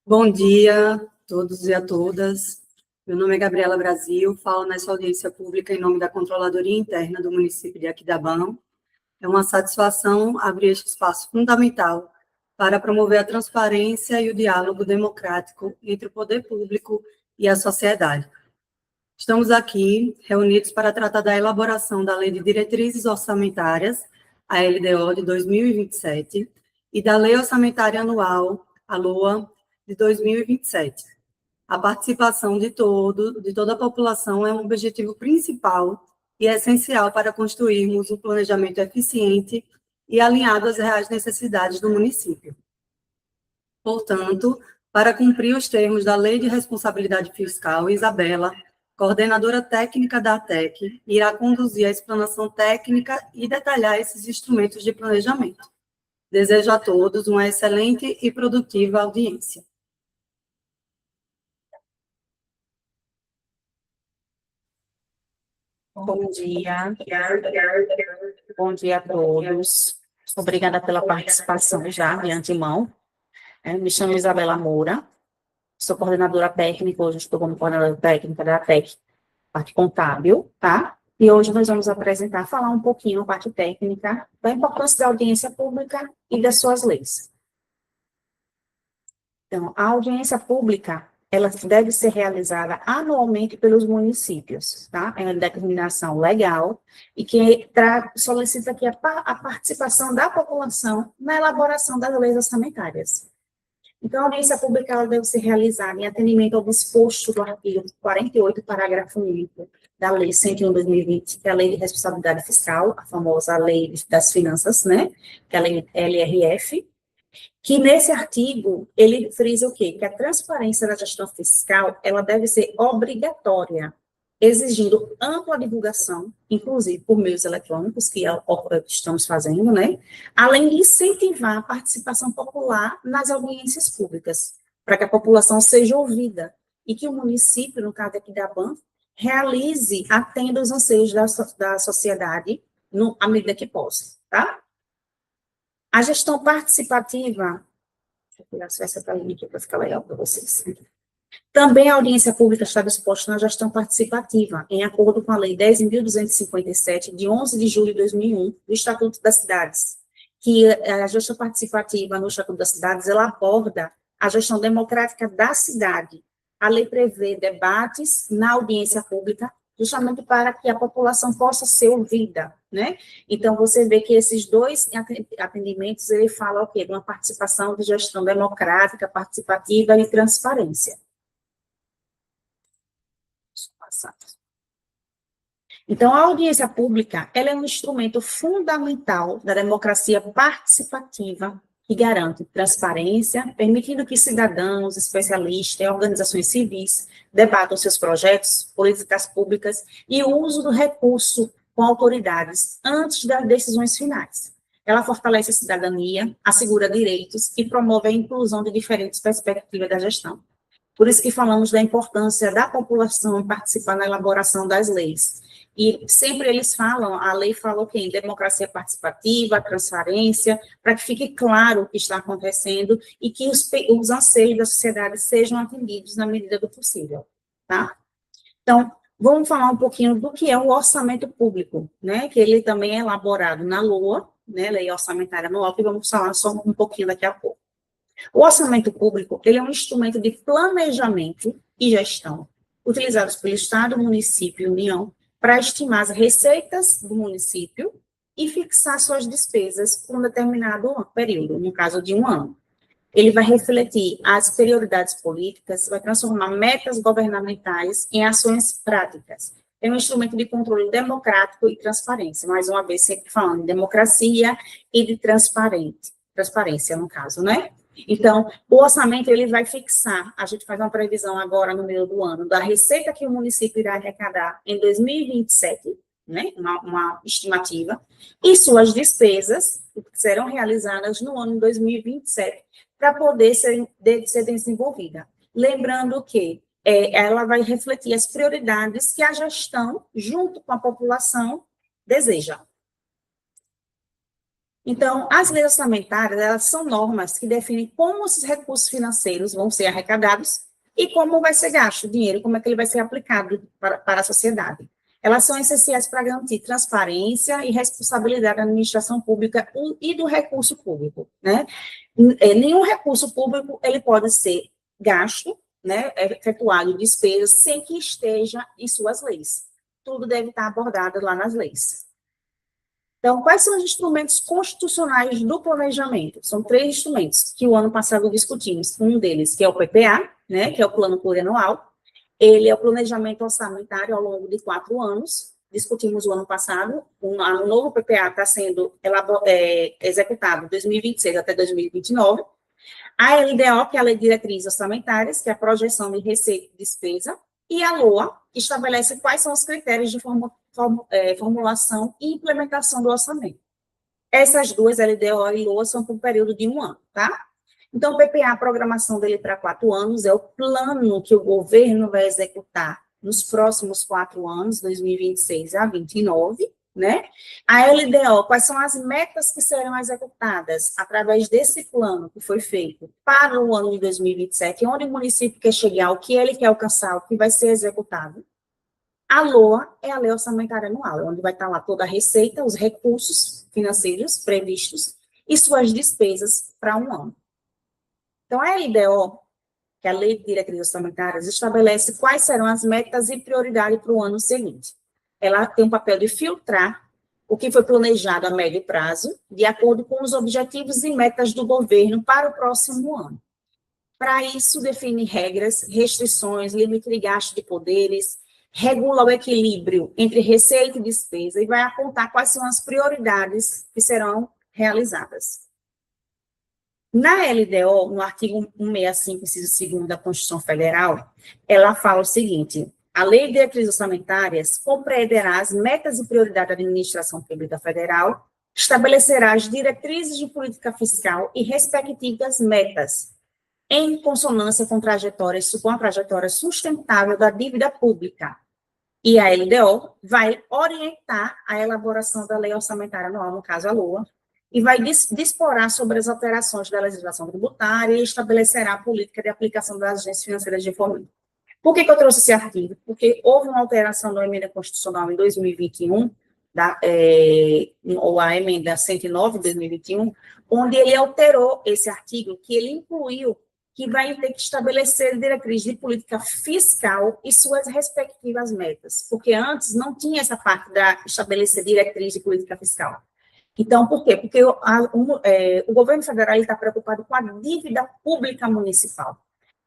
Bom dia a todos e a todas. Meu nome é Gabriela Brasil, falo nessa audiência pública em nome da Controladoria Interna do município de Aquidabão. É uma satisfação abrir este espaço fundamental para promover a transparência e o diálogo democrático entre o poder público e a sociedade. Estamos aqui reunidos para tratar da elaboração da Lei de Diretrizes Orçamentárias, a LDO de 2027, e da Lei Orçamentária Anual, a LOA, de 2027. A participação de toda a população é um objetivo principal e essencial para construirmos um planejamento eficiente e alinhado às reais necessidades do município. Portanto, para cumprir os termos da Lei de Responsabilidade Fiscal, Isabela, coordenadora técnica da ATEC, irá conduzir a explanação técnica e detalhar esses instrumentos de planejamento. Desejo a todos uma excelente e produtiva audiência. Bom dia. Bom dia a todos. Obrigada pela participação já, de antemão. Me chamo Isabela Moura, sou coordenadora técnica, hoje estou como coordenadora técnica da ATEC, parte contábil, tá? E hoje nós vamos falar um pouquinho, a parte técnica, da importância da audiência pública e das suas leis. Então, a audiência pública, ela deve ser realizada anualmente pelos municípios, tá? É uma determinação legal e que solicita aqui a participação da população na elaboração das leis orçamentárias. Então, a audiência pública ela deve ser realizada em atendimento ao disposto do artigo 48, parágrafo único da Lei 101/2020, que é a Lei de Responsabilidade Fiscal, a famosa Lei das Finanças, né? Que é a Lei LRF, que nesse artigo, ele frisa o quê? Que a transparência da gestão fiscal, ela deve ser obrigatória, exigindo ampla divulgação, inclusive por meios eletrônicos, que estamos fazendo, né? Além de incentivar a participação popular nas audiências públicas, para que a população seja ouvida, e que o município, no caso aqui da BAN, realize, atenda os anseios da sociedade, à medida que possa, tá? A gestão participativa, deixa eu pegar essa para aqui para ficar legal para vocês. Também a audiência pública está disposta na gestão participativa, em acordo com a Lei 10.257, de 11 de julho de 2001, do Estatuto das Cidades, que a gestão participativa no Estatuto das Cidades, ela aborda a gestão democrática da cidade. A lei prevê debates na audiência pública, justamente para que a população possa ser ouvida, né? Então, você vê que esses dois atendimentos, ele fala o quê? De uma participação de gestão democrática, participativa e transparência. Então, a audiência pública, ela é um instrumento fundamental da democracia participativa que garante transparência, permitindo que cidadãos, especialistas e organizações civis debatam seus projetos, políticas públicas e o uso do recurso com autoridades antes das decisões finais. Ela fortalece a cidadania, assegura direitos e promove a inclusão de diferentes perspectivas da gestão. Por isso que falamos da importância da população participar na elaboração das leis. E sempre eles falam, a lei fala o quê? Em democracia participativa, transparência, para que fique claro o que está acontecendo e que os anseios da sociedade sejam atendidos na medida do possível, tá? Então, vamos falar um pouquinho do que é o orçamento público, né? Que ele também é elaborado na LOA, né? Lei Orçamentária Anual, que vamos falar só um pouquinho daqui a pouco. O orçamento público, ele é um instrumento de planejamento e gestão, utilizados pelo Estado, município e União, para estimar as receitas do município e fixar suas despesas por um determinado período, no caso de um ano. Ele vai refletir as prioridades políticas, vai transformar metas governamentais em ações práticas. É um instrumento de controle democrático e transparência, mais uma vez sempre falando de democracia e de transparência, no caso, né? Então, o orçamento, ele vai fixar, a gente faz uma previsão agora no meio do ano, da receita que o município irá arrecadar em 2027, né, uma estimativa, e suas despesas, que serão realizadas no ano 2027, para poder ser desenvolvida. Lembrando que ela vai refletir as prioridades que a gestão, junto com a população, deseja. Então, as leis orçamentárias, elas são normas que definem como esses recursos financeiros vão ser arrecadados e como vai ser gasto o dinheiro, como é que ele vai ser aplicado para a sociedade. Elas são essenciais para garantir transparência e responsabilidade da administração pública e do recurso público, né? Nenhum recurso público, ele pode ser gasto, né, efetuado despesas sem que esteja em suas leis. Tudo deve estar abordado lá nas leis. Então, quais são os instrumentos constitucionais do planejamento? São 3 instrumentos que o ano passado discutimos. Um deles, que é o PPA, né, que é o Plano Plurianual. Ele é o planejamento orçamentário ao longo de 4 anos. Discutimos o ano passado. Um novo PPA está sendo executado de 2026 até 2029. A LDO, que é a Lei de Diretrizes Orçamentárias, que é a projeção de receita e despesa. E a LOA, que estabelece quais são os critérios de formulação e implementação do orçamento. Essas duas, LDO e LOA, são por um período de 1 ano, tá? Então, o PPA, a programação dele para 4 anos, é o plano que o governo vai executar nos próximos 4 anos, 2026 a 2029, né? A LDO, quais são as metas que serão executadas através desse plano que foi feito para o ano de 2027, onde o município quer chegar, o que ele quer alcançar, o que vai ser executado. A LOA é a Lei Orçamentária Anual, onde vai estar lá toda a receita, os recursos financeiros previstos e suas despesas para 1 ano. Então, a LDO, que é a Lei de Diretrizes Orçamentárias, estabelece quais serão as metas e prioridades para o ano seguinte. Ela tem o papel de filtrar o que foi planejado a médio prazo, de acordo com os objetivos e metas do governo para o próximo ano. Para isso, define regras, restrições, limite de gasto de poderes, regula o equilíbrio entre receita e despesa e vai apontar quais são as prioridades que serão realizadas. Na LDO, no artigo 165, inciso 2º da Constituição Federal, ela fala o seguinte: a Lei de Diretrizes Orçamentárias compreenderá as metas e prioridades da administração pública federal, estabelecerá as diretrizes de política fiscal e respectivas metas, em consonância com a trajetória sustentável da dívida pública. E a LDO vai orientar a elaboração da Lei Orçamentária Anual, no caso a LOA, e vai disporar sobre as alterações da legislação tributária e estabelecerá a política de aplicação das agências financeiras de fomento. Por que eu trouxe esse artigo? Porque houve uma alteração da emenda constitucional em 2021, ou a emenda 109 de 2021, onde ele alterou esse artigo, que ele incluiu que vai ter que estabelecer diretrizes de política fiscal e suas respectivas metas, porque antes não tinha essa parte da estabelecer diretriz de política fiscal. Então, por quê? Porque o governo federal está preocupado com a dívida pública municipal.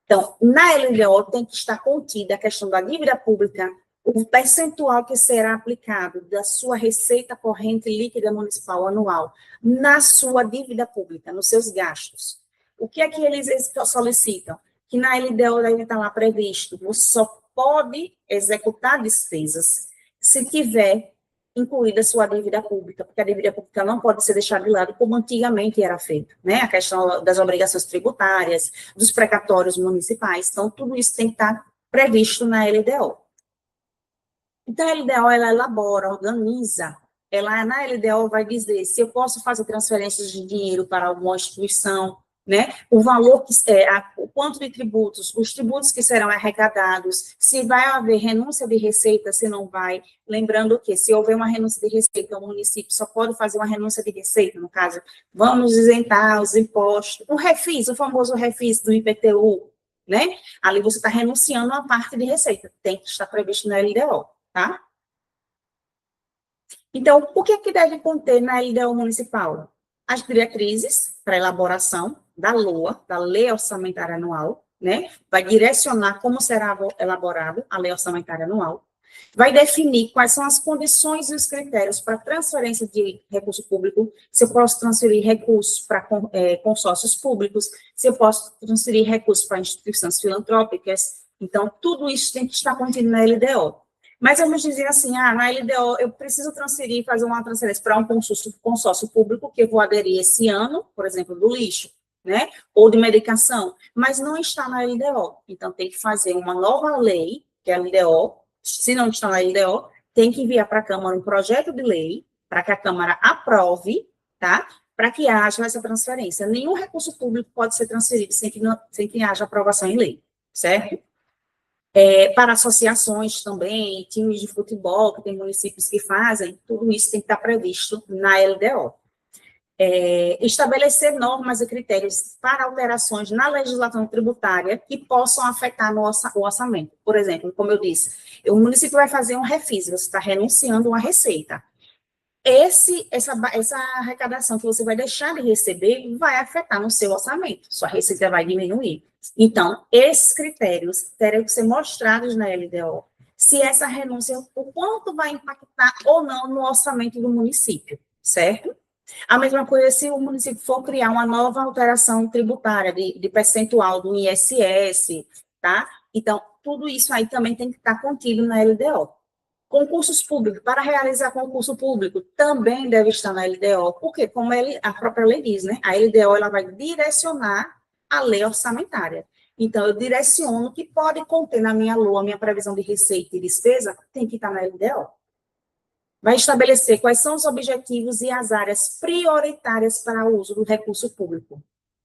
Então, na LDO tem que estar contida a questão da dívida pública, o percentual que será aplicado da sua receita corrente líquida municipal anual na sua dívida pública, nos seus gastos. O que é que eles solicitam? Que na LDO deve estar lá previsto, você só pode executar despesas se tiver incluída a sua dívida pública, porque a dívida pública não pode ser deixada de lado como antigamente era feito, né? A questão das obrigações tributárias, dos precatórios municipais, então tudo isso tem que estar previsto na LDO. Então a LDO, ela elabora, organiza, na LDO vai dizer se eu posso fazer transferências de dinheiro para alguma instituição, né? O valor, o quanto de tributos, os tributos que serão arrecadados, se vai haver renúncia de receita, se não vai. Lembrando que, se houver uma renúncia de receita, o município só pode fazer uma renúncia de receita, no caso, vamos isentar os impostos. O refis, o famoso refis do IPTU, né? Ali você está renunciando a uma parte de receita, tem que estar previsto na LDO, tá? Então, o que é que deve conter na LDO municipal? As diretrizes para elaboração da LOA, da Lei Orçamentária Anual, né? Vai direcionar como será elaborado a Lei Orçamentária Anual, vai definir quais são as condições e os critérios para transferência de recurso público, se eu posso transferir recursos para consórcios públicos, se eu posso transferir recursos para instituições filantrópicas, então, tudo isso tem que estar contido na LDO. Mas vamos dizer assim, na LDO eu preciso fazer uma transferência para um consórcio público que eu vou aderir esse ano, por exemplo, do lixo, né? Ou de medicação, mas não está na LDO. Então, tem que fazer uma nova lei, que é a LDO. Se não está na LDO, tem que enviar para a Câmara um projeto de lei, para que a Câmara aprove, tá? para que haja essa transferência. Nenhum recurso público pode ser transferido sem que haja aprovação em lei, certo? Para associações também, times de futebol, que tem municípios que fazem, tudo isso tem que estar previsto na LDO. Estabelecer normas e critérios para alterações na legislação tributária que possam afetar o orçamento. Por exemplo, como eu disse, o município vai fazer um refis, você está renunciando a uma receita. Essa arrecadação que você vai deixar de receber vai afetar no seu orçamento, sua receita vai diminuir. Então, esses critérios terão que ser mostrados na LDO, se essa renúncia, o quanto vai impactar ou não no orçamento do município, certo? A mesma coisa se o município for criar uma nova alteração tributária de percentual do ISS, tá? Então, tudo isso aí também tem que estar contido na LDO. Concursos públicos, para realizar concurso público, também deve estar na LDO, porque, como a própria lei diz, né? A LDO ela vai direcionar a lei orçamentária. Então, eu direciono o que pode conter na minha LOA, minha previsão de receita e despesa, tem que estar na LDO. Vai estabelecer quais são os objetivos e as áreas prioritárias para o uso do recurso público.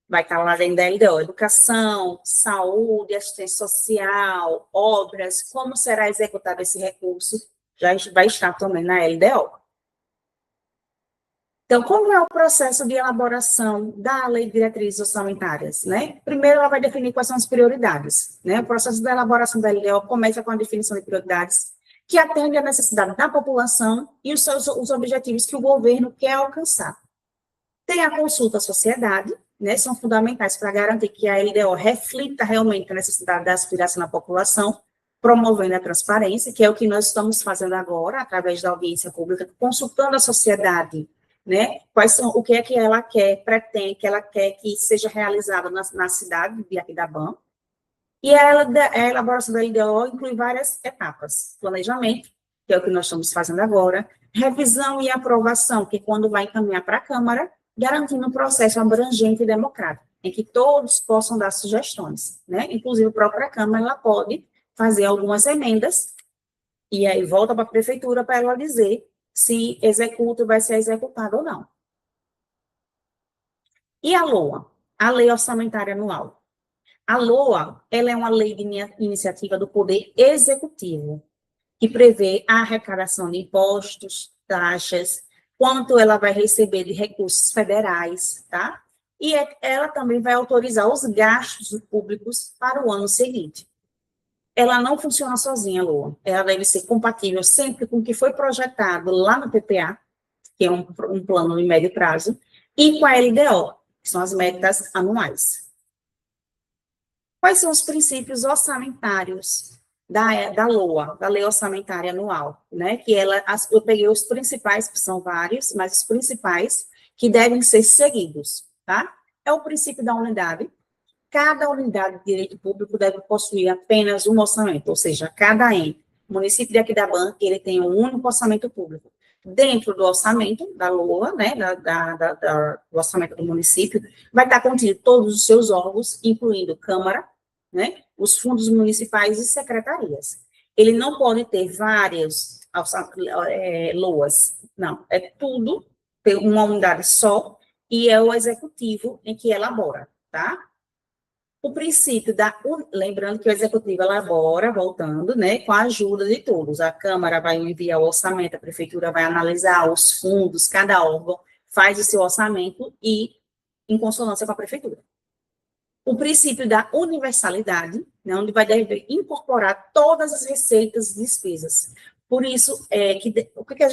Vai estar lá dentro da LDO, educação, saúde, assistência social, obras, como será executado esse recurso, já vai estar também na LDO. Então, como é o processo de elaboração da Lei de Diretrizes Orçamentárias, né? Primeiro, ela vai definir quais são as prioridades, né? O processo da elaboração da LDO começa com a definição de prioridades, que atende à necessidade da população e os objetivos que o governo quer alcançar. Tem a consulta à sociedade, né, são fundamentais para garantir que a LDO reflita realmente a necessidade da aspiração da população, promovendo a transparência, que é o que nós estamos fazendo agora, através da audiência pública, consultando a sociedade, né, o que é que ela quer, pretende, que ela quer que seja realizado na cidade de Aquidabã. E a elaboração da LDO inclui várias etapas: planejamento, que é o que nós estamos fazendo agora, revisão e aprovação, que é quando vai encaminhar para a Câmara, garantindo um processo abrangente e democrático, em que todos possam dar sugestões, né? Inclusive, a própria Câmara ela pode fazer algumas emendas, e aí volta para a Prefeitura para ela dizer se executa ou vai ser executado ou não. E a LOA, a Lei Orçamentária Anual? A LOA, ela é uma lei de iniciativa do Poder Executivo, que prevê a arrecadação de impostos, taxas, quanto ela vai receber de recursos federais, tá? E ela também vai autorizar os gastos públicos para o ano seguinte. Ela não funciona sozinha, a LOA. Ela deve ser compatível sempre com o que foi projetado lá no PPA, que é um plano de médio prazo, e com a LDO, que são as metas anuais. Quais são os princípios orçamentários da LOA, da Lei Orçamentária Anual, né? Que eu peguei os principais, que são vários, mas os principais que devem ser seguidos, tá? É o princípio da unidade. Cada unidade de direito público deve possuir apenas um orçamento, ou seja, cada ente. O município de Aquidabã, ele tem um único orçamento público. Dentro do orçamento da LOA, né, do orçamento do município, vai estar contido todos os seus órgãos, incluindo Câmara, né, os fundos municipais e secretarias. Ele não pode ter várias LOAs, não, é tudo uma unidade só, e é o executivo em que elabora, tá? O princípio lembrando que o executivo elabora, voltando, né, com a ajuda de todos. A Câmara vai enviar o orçamento, a Prefeitura vai analisar os fundos, cada órgão faz o seu orçamento e em consonância com a Prefeitura. O princípio da universalidade, né, onde deve incorporar todas as receitas e despesas. Por isso,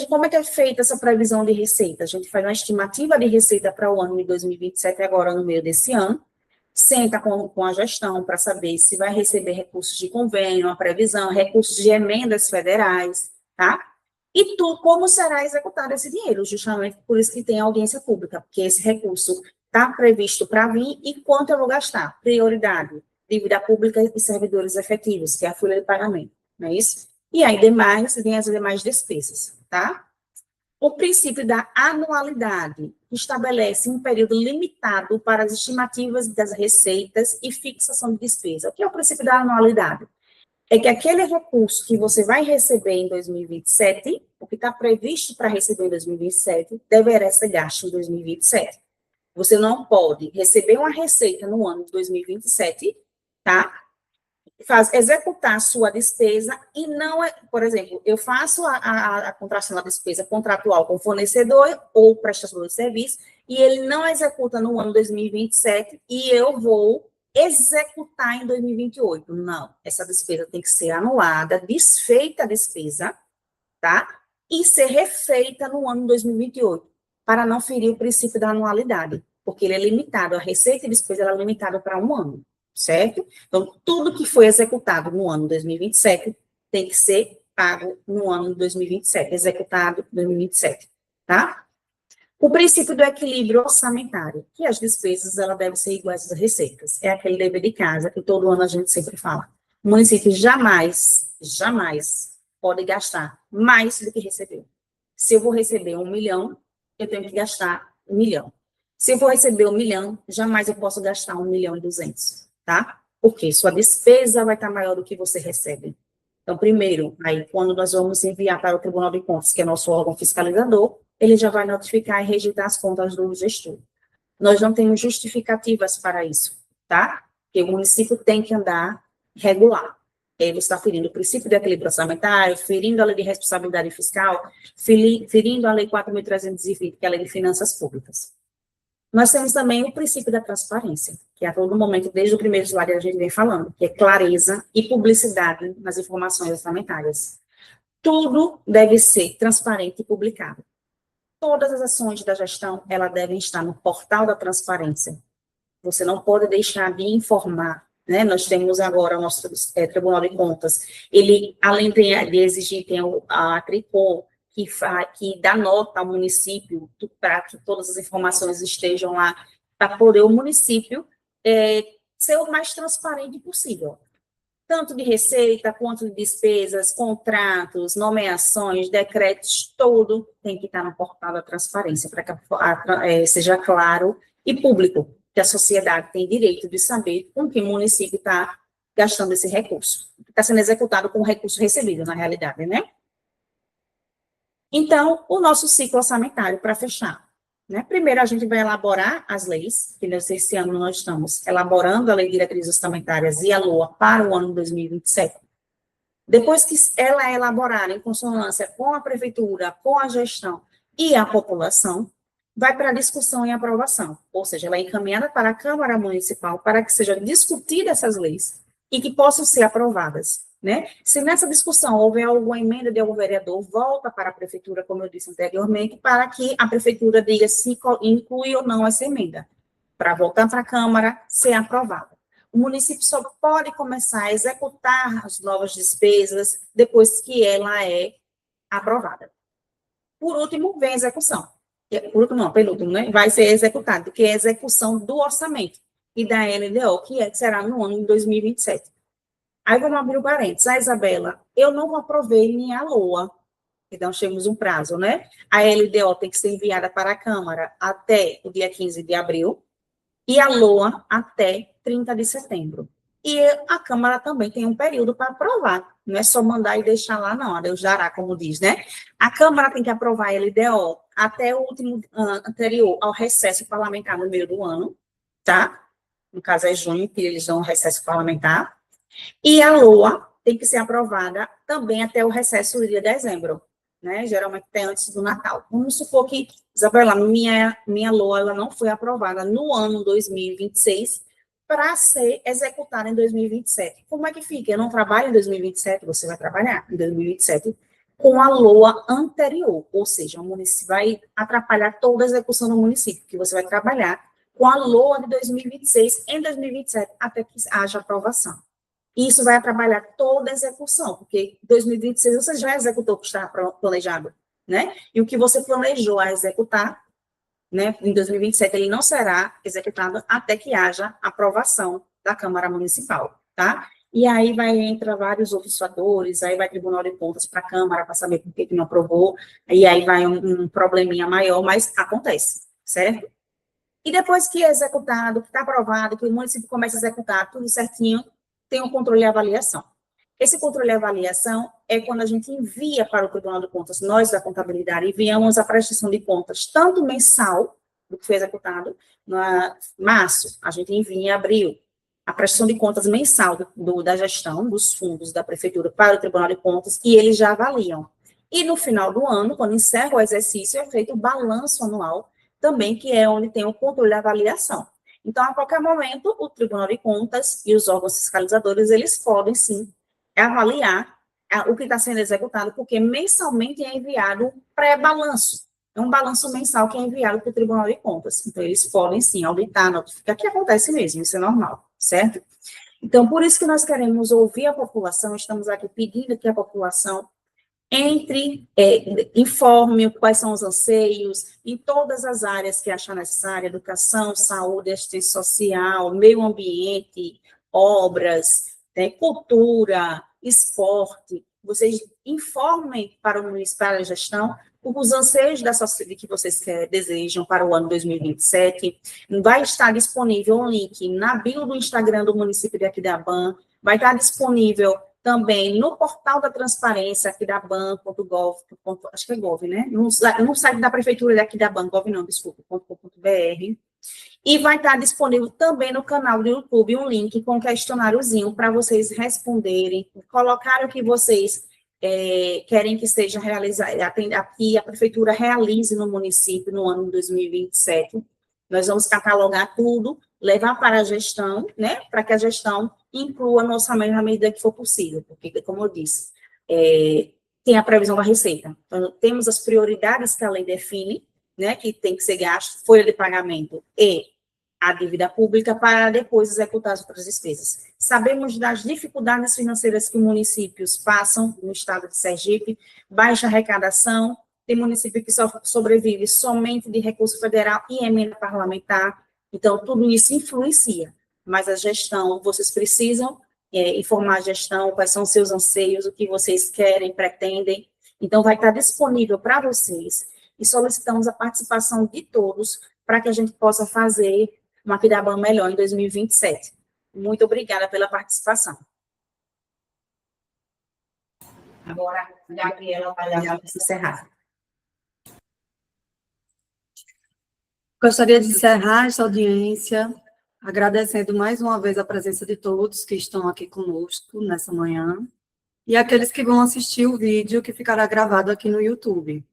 como é que é feita essa previsão de receita? A gente faz uma estimativa de receita para o ano de 2027, agora no meio desse ano, senta com a gestão para saber se vai receber recursos de convênio, a previsão, recursos de emendas federais, tá? E como será executado esse dinheiro, justamente por isso que tem audiência pública, porque esse recurso está previsto para vir e quanto eu vou gastar? Prioridade, dívida pública e servidores efetivos, que é a folha de pagamento, não é isso? E aí, vem as demais despesas, tá? O princípio da anualidade estabelece um período limitado para as estimativas das receitas e fixação de despesa. O que é o princípio da anualidade? É que aquele recurso que você vai receber em 2027, o que está previsto para receber em 2027, deverá ser gasto em 2027. Você não pode receber uma receita no ano de 2027, tá? Executar a sua despesa e não, por exemplo, eu faço a contratação da despesa contratual com o fornecedor ou prestador de serviço e ele não executa no ano 2027 e eu vou executar em 2028. Não, essa despesa tem que ser anulada, desfeita a despesa, tá? E ser refeita no ano 2028, para não ferir o princípio da anualidade, porque ele é limitado, a receita e despesa ela é limitada para um ano, certo? Então, tudo que foi executado no ano 2027 tem que ser pago no ano 2027, executado em 2027, tá? O princípio do equilíbrio orçamentário, que as despesas ela devem ser iguais às receitas. É aquele dever de casa que todo ano a gente sempre fala. O município jamais pode gastar mais do que recebeu. Se eu vou receber 1 milhão, eu tenho que gastar 1 milhão. Se eu vou receber 1 milhão, jamais eu posso gastar 1.200.000, tá? Porque sua despesa vai estar maior do que você recebe. Então, primeiro, aí, quando nós vamos enviar para o Tribunal de Contas, que é nosso órgão fiscalizador, ele já vai notificar e rejeitar as contas do gestor. Nós não temos justificativas para isso, tá? Porque o município tem que andar regular. Ele está ferindo o princípio de equilíbrio orçamentário, ferindo a lei de responsabilidade fiscal, ferindo a lei 4.320, que é a lei de finanças públicas. Nós temos também o princípio da transparência, que a todo momento, desde o primeiro slide, a gente vem falando, que é clareza e publicidade nas informações orçamentárias. Tudo deve ser transparente e publicado. Todas as ações da gestão, elas devem estar no portal da transparência. Você não pode deixar de informar, né? Nós temos agora o nosso Tribunal de Contas, ele, além de exigir, tem a Tricom, que dá nota ao município para que todas as informações estejam lá, para poder o município ser o mais transparente possível. Tanto de receita, quanto de despesas, contratos, nomeações, decretos, tudo tem que estar no portal da transparência, para que seja claro e público, que a sociedade tem direito de saber com que o município está gastando esse recurso. Está sendo executado com o recurso recebido, na realidade, né? Então, o nosso ciclo orçamentário, para fechar, né? Primeiro, a gente vai elaborar as leis, que esse ano nós estamos elaborando a Lei de Diretrizes Orçamentárias e a LOA para o ano 2027. Depois que ela é elaborada em consonância com a prefeitura, com a gestão e a população, vai para a discussão e aprovação, ou seja, ela é encaminhada para a Câmara Municipal para que sejam discutidas essas leis e que possam ser aprovadas. Né? Se nessa discussão houver alguma emenda de algum vereador, volta para a prefeitura, como eu disse anteriormente, para que a prefeitura diga se inclui ou não essa emenda, para voltar para a Câmara, ser aprovada. O município só pode começar a executar as novas despesas depois que ela é aprovada. Por último, vem a execução. Por último, não, penúltimo, né? Vai ser executado, que é a execução do orçamento e da LDO, que será no ano de 2027. Aí vamos abrir o parênteses. Isabela, eu não aprovei minha LOA. Então, temos um prazo, né? A LDO tem que ser enviada para a Câmara até o dia 15 de abril e a LOA até 30 de setembro. E a Câmara também tem um período para aprovar. Não é só mandar e deixar lá, não. A Deus dará, como diz, né? A Câmara tem que aprovar a LDO até o último ano anterior ao recesso parlamentar no meio do ano, tá? No caso é junho, que eles dão o recesso parlamentar. E a LOA tem que ser aprovada também até o recesso do dia de dezembro, né? Geralmente até antes do Natal. Vamos supor que, Isabela, minha LOA ela não foi aprovada no ano 2026 para ser executada em 2027. Como é que fica? Eu não trabalho em 2027, você vai trabalhar em 2027 com a LOA anterior, ou seja, o município vai atrapalhar toda a execução do município, que você vai trabalhar com a LOA de 2026 em 2027, até que haja aprovação. Isso vai atrapalhar toda a execução, porque em 2026 você já executou o que está planejado, né? E o que você planejou a executar, né, em 2027, ele não será executado até que haja aprovação da Câmara Municipal, tá? E aí entra vários outros fatores, aí vai Tribunal de Contas para a Câmara para saber por que não aprovou, e aí vai um probleminha maior, mas acontece, certo? E depois que é executado, que está aprovado, que o município começa a executar tudo certinho, tem um controle e avaliação. Esse controle e avaliação é quando a gente envia para o Tribunal de Contas, nós da contabilidade, enviamos a prestação de contas, tanto mensal, do que foi executado em março, a gente envia em abril a prestação de contas mensal da gestão dos fundos da prefeitura para o Tribunal de Contas, e eles já avaliam. E no final do ano, quando encerra o exercício, é feito o balanço anual, também, que é onde tem o controle da avaliação. Então, a qualquer momento, o Tribunal de Contas e os órgãos fiscalizadores, eles podem, sim, avaliar o que está sendo executado, porque mensalmente é enviado um pré-balanço. É um balanço mensal que é enviado para o Tribunal de Contas. Então, eles podem, sim, auditar, notificar, que acontece mesmo, isso é normal, certo? Então, por isso que nós queremos ouvir a população, estamos aqui pedindo que a população informe quais são os anseios em todas as áreas que achar necessária: educação, saúde, assistência social, meio ambiente, obras, cultura, esporte. Vocês informem para o município, para a gestão, os anseios da sociedade que vocês desejam para o ano 2027. Vai estar disponível um link na bio do Instagram do município de Aquidauã, vai estar disponível também no portal da transparência, aquidaban.gov, acho que é gov, né? No site da prefeitura de Aquidauã, gov não, desculpa, .com.br. E vai estar disponível também no canal do YouTube um link com um questionáriozinho para vocês responderem, colocar o que vocês querem que seja realizado, que a prefeitura realize no município no ano de 2027. Nós vamos catalogar tudo, levar para a gestão, né, para que a gestão inclua no orçamento na medida que for possível, porque, como eu disse, tem a previsão da receita. Então, temos as prioridades que a lei define, né, que tem que ser gasto, folha de pagamento e a dívida pública, para depois executar as outras despesas. Sabemos das dificuldades financeiras que municípios passam no estado de Sergipe, baixa arrecadação, tem município que só sobrevive somente de recurso federal e emenda parlamentar, então tudo isso influencia, mas a gestão, vocês precisam informar a gestão quais são os seus anseios, o que vocês querem, pretendem, então vai estar disponível para vocês, e solicitamos a participação de todos para que a gente possa fazer uma Aquidauã melhor em 2027. Muito obrigada pela participação. Agora, a Gabriela vai dar para encerrar. Gostaria de encerrar esta audiência agradecendo mais uma vez a presença de todos que estão aqui conosco nessa manhã e aqueles que vão assistir o vídeo que ficará gravado aqui no YouTube.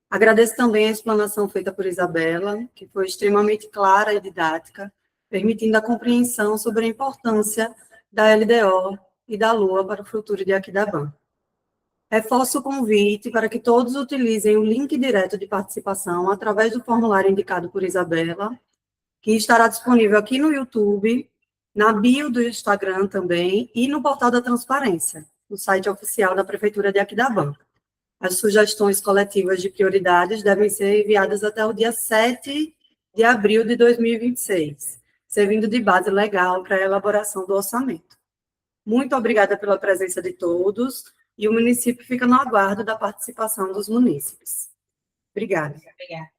Agradeço também a explanação feita por Isabela, que foi extremamente clara e didática, permitindo a compreensão sobre a importância da LDO e da LOA para o futuro de Aquidauã. Reforço o convite para que todos utilizem o link direto de participação através do formulário indicado por Isabela, que estará disponível aqui no YouTube, na bio do Instagram também e no portal da transparência, no site oficial da Prefeitura de Aquidauã. As sugestões coletivas de prioridades devem ser enviadas até o dia 7 de abril de 2026, servindo de base legal para a elaboração do orçamento. Muito obrigada pela presença de todos, e o município fica no aguardo da participação dos munícipes. Obrigada. Obrigada.